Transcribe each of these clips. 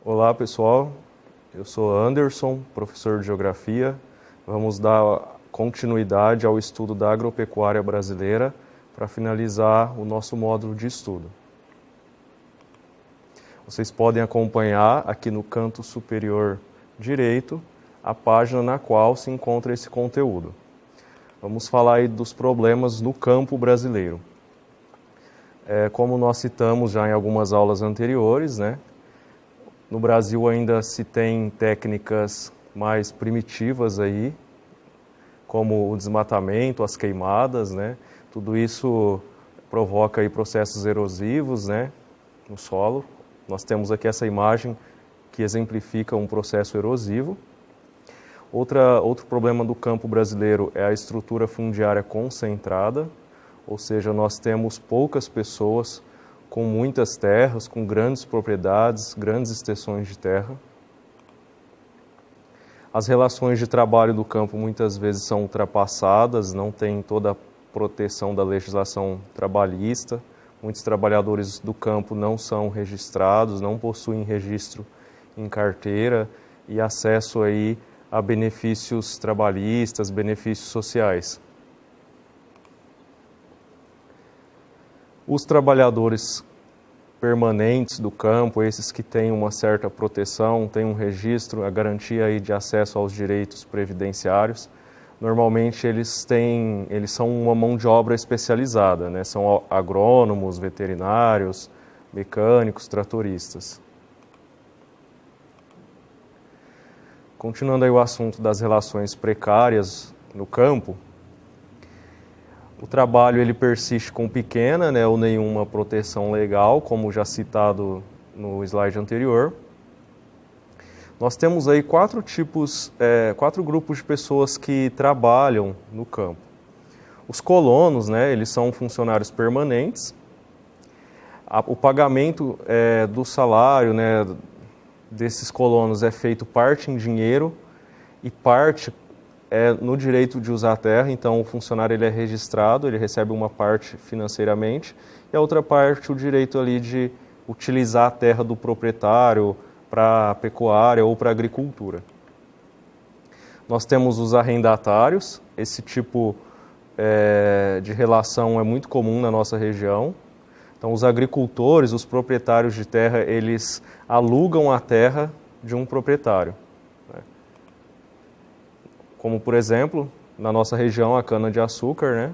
Olá pessoal, eu sou Anderson, professor de Geografia. Vamos dar continuidade ao estudo da agropecuária brasileira para finalizar o nosso módulo de estudo. Vocês podem acompanhar aqui no canto superior direito a página na qual se encontra esse conteúdo. Vamos falar aí dos problemas no campo brasileiro. Como nós citamos já em algumas aulas anteriores, no Brasil ainda se tem técnicas mais primitivas aí, como o desmatamento, as queimadas, Tudo isso provoca aí processos erosivos, no solo. Nós temos aqui essa imagem que exemplifica um processo erosivo. Outro problema do campo brasileiro é a estrutura fundiária concentrada, ou seja, nós temos poucas pessoas com muitas terras, com grandes propriedades, grandes extensões de terra. As relações de trabalho do campo muitas vezes são ultrapassadas, não tem toda a proteção da legislação trabalhista. Muitos trabalhadores do campo não são registrados, não possuem registro em carteira e acesso aí a benefícios trabalhistas, benefícios sociais. Os trabalhadores permanentes do campo, esses que têm uma certa proteção, têm um registro, a garantia aí de acesso aos direitos previdenciários, normalmente eles são uma mão de obra especializada, São agrônomos, veterinários, mecânicos, tratoristas. Continuando aí o assunto das relações precárias no campo, o trabalho ele persiste com pequena ou nenhuma proteção legal, como já citado no slide anterior. Nós temos aí quatro grupos de pessoas que trabalham no campo. Os colonos, eles são funcionários permanentes. O pagamento do salário, desses colonos é feito parte em dinheiro e parte no direito de usar a terra. Então o funcionário ele é registrado, ele recebe uma parte financeiramente e a outra parte o direito ali de utilizar a terra do proprietário para pecuária ou para agricultura. Nós temos os arrendatários, esse tipo de relação é muito comum na nossa região. Então os agricultores, os proprietários de terra, eles alugam a terra de um proprietário. Como, por exemplo, na nossa região, a cana-de-açúcar,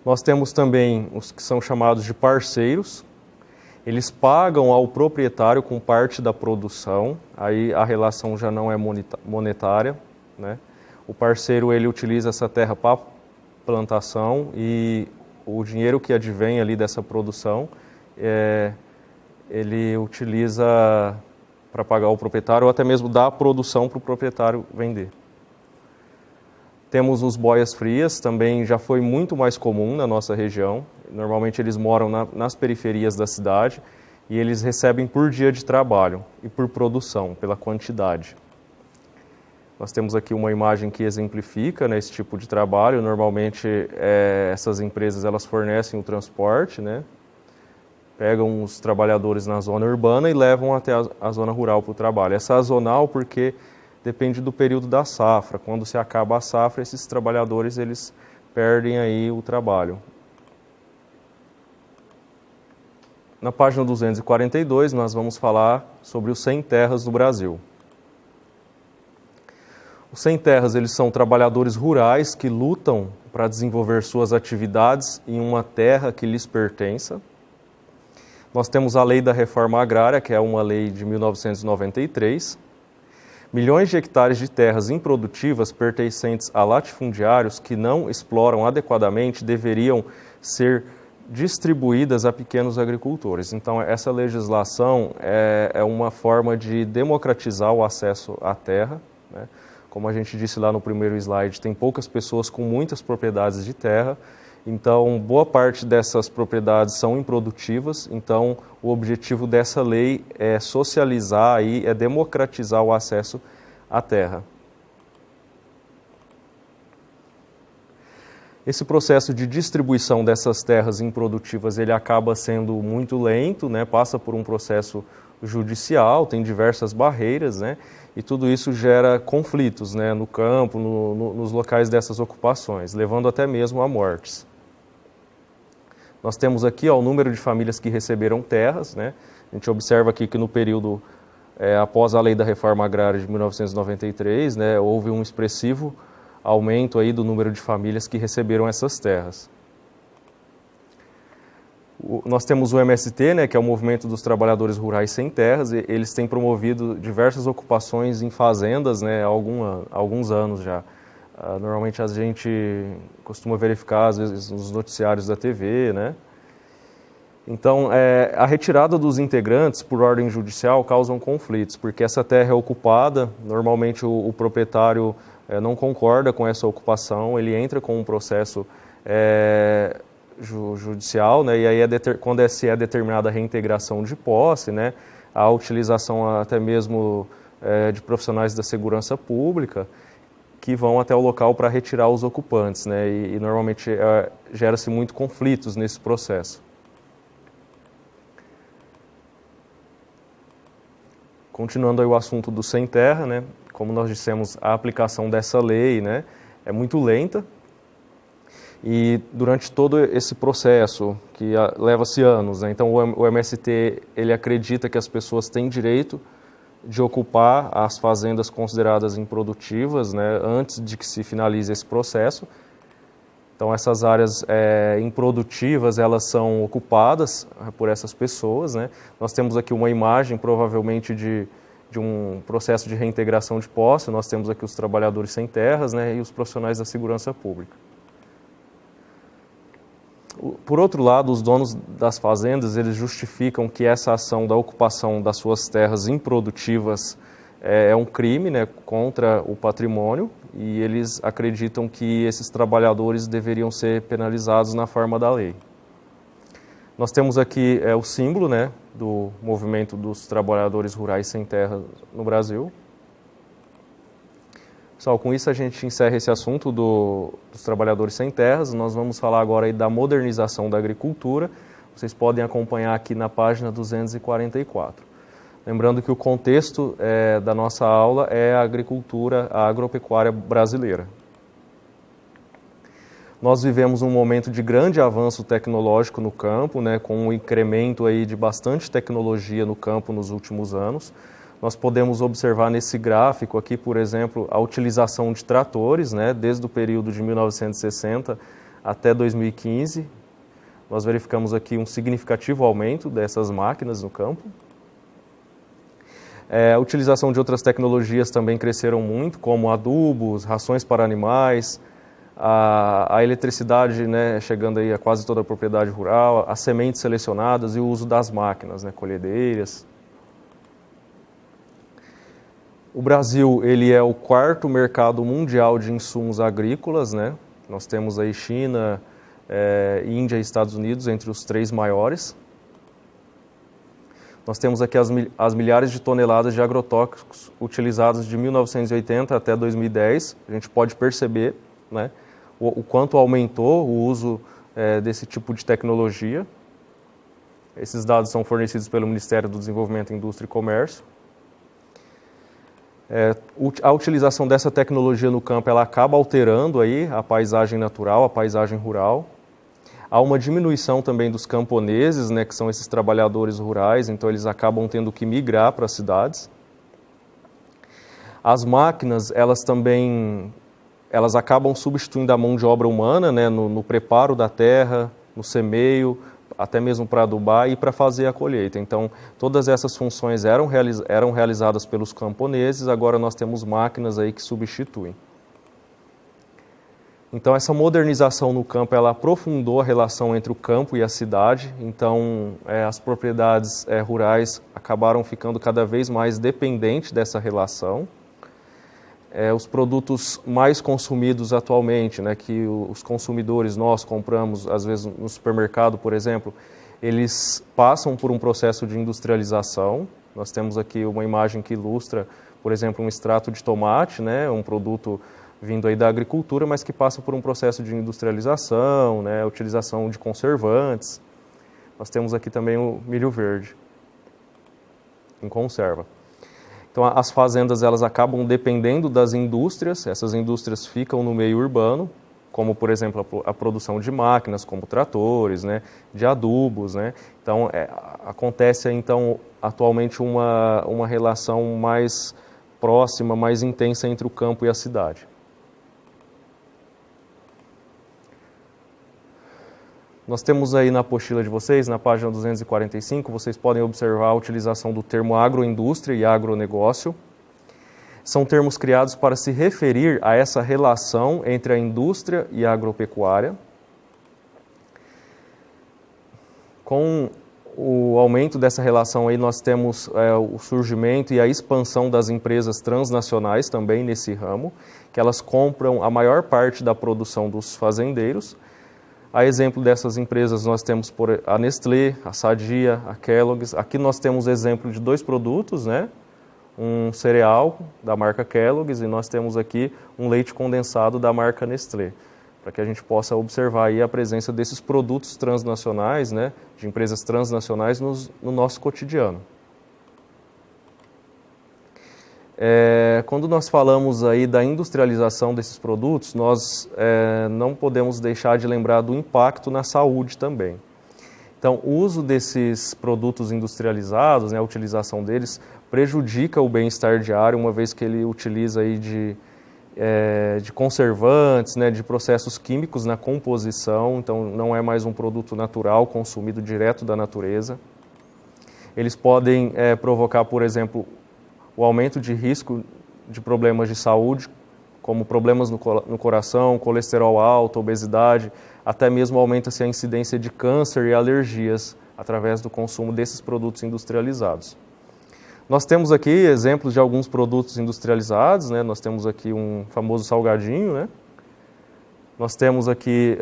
Nós temos também os que são chamados de parceiros. Eles pagam ao proprietário com parte da produção, aí a relação já não é monetária, O parceiro, ele utiliza essa terra para plantação e o dinheiro que advém ali dessa produção, ele utiliza para pagar o proprietário ou até mesmo dar a produção para o proprietário vender. Temos os boias-frias, também já foi muito mais comum na nossa região. Normalmente eles moram nas periferias da cidade e eles recebem por dia de trabalho e por produção, pela quantidade. Nós temos aqui uma imagem que exemplifica esse tipo de trabalho. Normalmente essas empresas elas fornecem o transporte, Pegam os trabalhadores na zona urbana e levam até a zona rural para o trabalho. É sazonal porque depende do período da safra. Quando se acaba a safra, esses trabalhadores eles perdem aí o trabalho. Na página 242, nós vamos falar sobre os sem-terras do Brasil. Os sem-terras eles são trabalhadores rurais que lutam para desenvolver suas atividades em uma terra que lhes pertença. Nós temos a Lei da Reforma Agrária, que é uma lei de 1993. Milhões de hectares de terras improdutivas pertencentes a latifundiários que não exploram adequadamente deveriam ser distribuídas a pequenos agricultores. Então, essa legislação é uma forma de democratizar o acesso à terra. Como a gente disse lá no primeiro slide, tem poucas pessoas com muitas propriedades de terra. Então, boa parte dessas propriedades são improdutivas, então o objetivo dessa lei é socializar, é democratizar o acesso à terra. Esse processo de distribuição dessas terras improdutivas, ele acaba sendo muito lento, né? Passa por um processo judicial, tem diversas barreiras, né? E tudo isso gera conflitos, né? No campo, nos locais dessas ocupações, levando até mesmo a mortes. Nós temos aqui ó, o número de famílias que receberam terras, né? A gente observa aqui que no período após a Lei da Reforma Agrária de 1993, né, houve um expressivo aumento aí do número de famílias que receberam essas terras. Nós temos o MST, né, que é o Movimento dos Trabalhadores Rurais Sem Terras, e eles têm promovido diversas ocupações em fazendas, né, há alguns anos já. Normalmente a gente costuma verificar, às vezes, nos noticiários da TV, né? Então, a retirada dos integrantes por ordem judicial causam conflitos, porque essa terra é ocupada, normalmente o proprietário não concorda com essa ocupação, ele entra com um processo judicial, né, e aí quando é determinada a reintegração de posse, né, a utilização até mesmo de profissionais da segurança pública, que vão até o local para retirar os ocupantes, né, e normalmente gera-se muito conflitos nesse processo. Continuando aí o assunto do sem terra, né, como nós dissemos, a aplicação dessa lei, né, é muito lenta e durante todo esse processo, que leva-se anos, né, então o MST ele acredita que as pessoas têm direito de ocupar as fazendas consideradas improdutivas, né, antes de que se finalize esse processo. Então essas áreas improdutivas, elas são ocupadas por essas pessoas, né. Nós temos aqui uma imagem, provavelmente, de um processo de reintegração de posse. Nós temos aqui os trabalhadores sem terras, né, e os profissionais da segurança pública. Por outro lado, os donos das fazendas, eles justificam que essa ação da ocupação das suas terras improdutivas é um crime, né, contra o patrimônio, e eles acreditam que esses trabalhadores deveriam ser penalizados na forma da lei. Nós temos aqui o símbolo, né, do movimento dos trabalhadores rurais sem terra no Brasil. Pessoal, com isso a gente encerra esse assunto dos trabalhadores sem terras. Nós vamos falar agora aí da modernização da agricultura. Vocês podem acompanhar aqui na página 244. Lembrando que o contexto da nossa aula é a agricultura, a agropecuária brasileira. Nós vivemos um momento de grande avanço tecnológico no campo, né, com um incremento aí de bastante tecnologia no campo nos últimos anos. Nós podemos observar nesse gráfico aqui, por exemplo, a utilização de tratores, né, desde o período de 1960 até 2015. Nós verificamos aqui um significativo aumento dessas máquinas no campo. A utilização de outras tecnologias também cresceram muito, como adubos, rações para animais, a eletricidade, né, chegando aí a quase toda a propriedade rural, as sementes selecionadas e o uso das máquinas, né, colhedeiras. O Brasil, ele é o quarto mercado mundial de insumos agrícolas, né? Nós temos aí China, Índia e Estados Unidos entre os três maiores. Nós temos aqui as milhares de toneladas de agrotóxicos utilizados de 1980 até 2010. A gente pode perceber, né, o quanto aumentou o uso desse tipo de tecnologia. Esses dados são fornecidos pelo Ministério do Desenvolvimento, Indústria e Comércio. A utilização dessa tecnologia no campo, ela acaba alterando aí a paisagem natural, a paisagem rural. Há uma diminuição também dos camponeses, né, que são esses trabalhadores rurais, então eles acabam tendo que migrar para as cidades. As máquinas, elas acabam substituindo a mão de obra humana, né, no preparo da terra, no semeio, até mesmo para adubar e para fazer a colheita. Então, todas essas funções eram realizadas pelos camponeses, agora nós temos máquinas aí que substituem. Então, essa modernização no campo, ela aprofundou a relação entre o campo e a cidade, então as propriedades rurais acabaram ficando cada vez mais dependentes dessa relação. Os produtos mais consumidos atualmente, né, que os consumidores, nós compramos, às vezes no supermercado, por exemplo, eles passam por um processo de industrialização. Nós temos aqui uma imagem que ilustra, por exemplo, um extrato de tomate, né, um produto vindo aí da agricultura, mas que passa por um processo de industrialização, né, utilização de conservantes. Nós temos aqui também o milho verde, em conserva. Então, as fazendas elas acabam dependendo das indústrias, essas indústrias ficam no meio urbano, como, por exemplo, a produção de máquinas, como tratores, né, de adubos, né. Então, acontece, então, atualmente uma relação mais próxima, mais intensa entre o campo e a cidade. Nós temos aí na apostila de vocês, na página 245, vocês podem observar a utilização do termo agroindústria e agronegócio. São termos criados para se referir a essa relação entre a indústria e a agropecuária. Com o aumento dessa relação aí, nós temos o surgimento e a expansão das empresas transnacionais também nesse ramo, que elas compram a maior parte da produção dos fazendeiros. A exemplo dessas empresas, nós temos a Nestlé, a Sadia, a Kellogg's. Aqui nós temos exemplo de 2 produtos, né? Um cereal da marca Kellogg's e nós temos aqui um leite condensado da marca Nestlé, para que a gente possa observar aí a presença desses produtos transnacionais, né? De empresas transnacionais no nosso cotidiano. Quando nós falamos aí da industrialização desses produtos, nós não podemos deixar de lembrar do impacto na saúde também. Então, o uso desses produtos industrializados, né, a utilização deles, prejudica o bem-estar diário, uma vez que ele utiliza aí de conservantes, né, de processos químicos na composição, então não é mais um produto natural consumido direto da natureza. Eles podem provocar, por exemplo, o aumento de risco de problemas de saúde, como problemas no coração, colesterol alto, obesidade, até mesmo aumenta-se a incidência de câncer e alergias através do consumo desses produtos industrializados. Nós temos aqui exemplos de alguns produtos industrializados, né? Nós temos aqui um famoso salgadinho, né? Nós temos aqui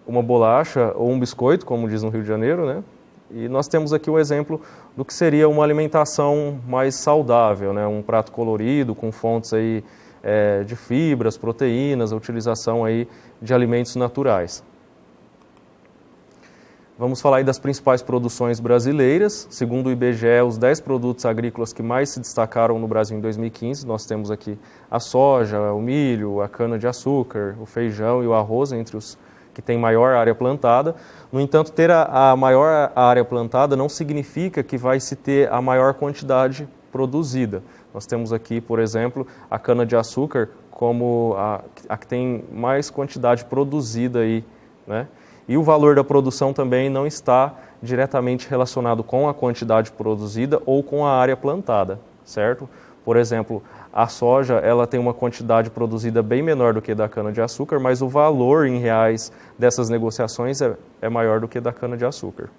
uma bolacha ou um biscoito, como diz no Rio de Janeiro, né? E nós temos aqui o exemplo do que seria uma alimentação mais saudável, né? Um prato colorido com fontes aí, de fibras, proteínas, a utilização aí de alimentos naturais. Vamos falar aí das principais produções brasileiras. Segundo o IBGE, os 10 produtos agrícolas que mais se destacaram no Brasil em 2015, nós temos aqui a soja, o milho, a cana-de-açúcar, o feijão e o arroz, entre os que têm maior área plantada. No entanto, ter a maior área plantada não significa que vai se ter a maior quantidade produzida. Nós temos aqui, por exemplo, a cana-de-açúcar como a que tem mais quantidade produzida aí, né? E o valor da produção também não está diretamente relacionado com a quantidade produzida ou com a área plantada, certo? Por exemplo, a soja ela tem uma quantidade produzida bem menor do que da cana-de-açúcar, mas o valor em reais dessas negociações é maior do que da cana-de-açúcar.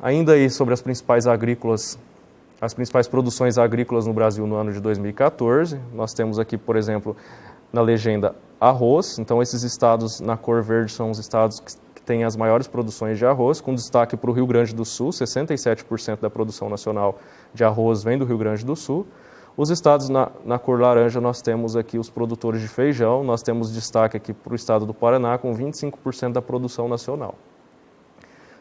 Ainda aí sobre as principais produções agrícolas no Brasil no ano de 2014, nós temos aqui, por exemplo, na legenda arroz. Então, esses estados na cor verde são os estados que têm as maiores produções de arroz, com destaque para o Rio Grande do Sul, 67% da produção nacional de arroz vem do Rio Grande do Sul. Os estados na cor laranja, nós temos aqui os produtores de feijão, nós temos destaque aqui para o estado do Paraná, com 25% da produção nacional.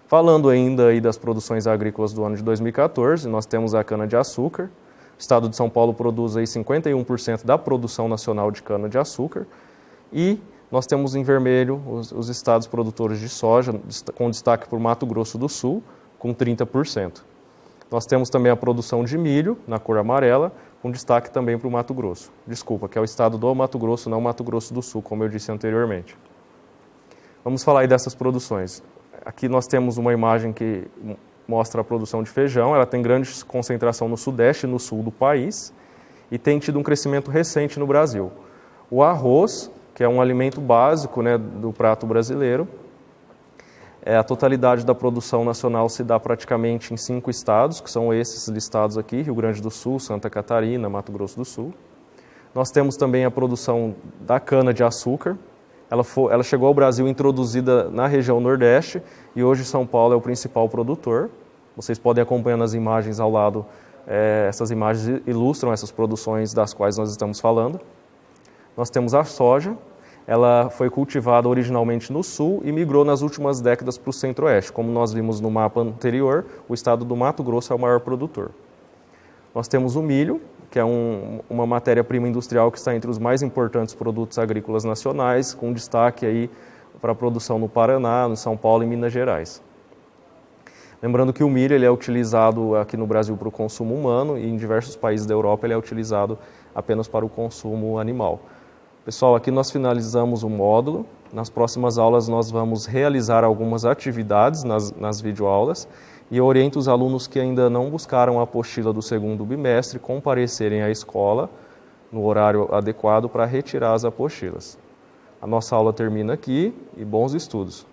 Falando ainda aí das produções agrícolas do ano de 2014, nós temos a cana-de-açúcar. O estado de São Paulo produz aí 51% da produção nacional de cana-de-açúcar. E nós temos em vermelho os estados produtores de soja, com destaque para o Mato Grosso do Sul, com 30%. Nós temos também a produção de milho, na cor amarela, com destaque também para o Mato Grosso. Desculpa, que é o estado do Mato Grosso, não Mato Grosso do Sul, como eu disse anteriormente. Vamos falar aí dessas produções. Aqui nós temos uma imagem que mostra a produção de feijão. Ela tem grande concentração no sudeste e no sul do país e tem tido um crescimento recente no Brasil. O arroz, que é um alimento básico, né, do prato brasileiro, a totalidade da produção nacional se dá praticamente em 5 estados, que são esses listados aqui: Rio Grande do Sul, Santa Catarina, Mato Grosso do Sul. Nós temos também a produção da cana-de-açúcar. Ela chegou ao Brasil introduzida na região Nordeste e hoje São Paulo é o principal produtor. Vocês podem acompanhar nas imagens ao lado Essas imagens ilustram essas produções das quais nós estamos falando. Nós temos a soja. Ela foi cultivada originalmente no sul e migrou nas últimas décadas para o centro-oeste. Como nós vimos no mapa anterior, o estado do Mato Grosso é o maior produtor. Nós temos o milho, que é uma matéria-prima industrial que está entre os mais importantes produtos agrícolas nacionais, com destaque aí para a produção no Paraná, no São Paulo e Minas Gerais. Lembrando que o milho ele é utilizado aqui no Brasil para o consumo humano e em diversos países da Europa ele é utilizado apenas para o consumo animal. Pessoal, aqui nós finalizamos o módulo. Nas próximas aulas nós vamos realizar algumas atividades nas videoaulas e eu oriento os alunos que ainda não buscaram a apostila do segundo bimestre comparecerem à escola no horário adequado para retirar as apostilas. A nossa aula termina aqui e bons estudos!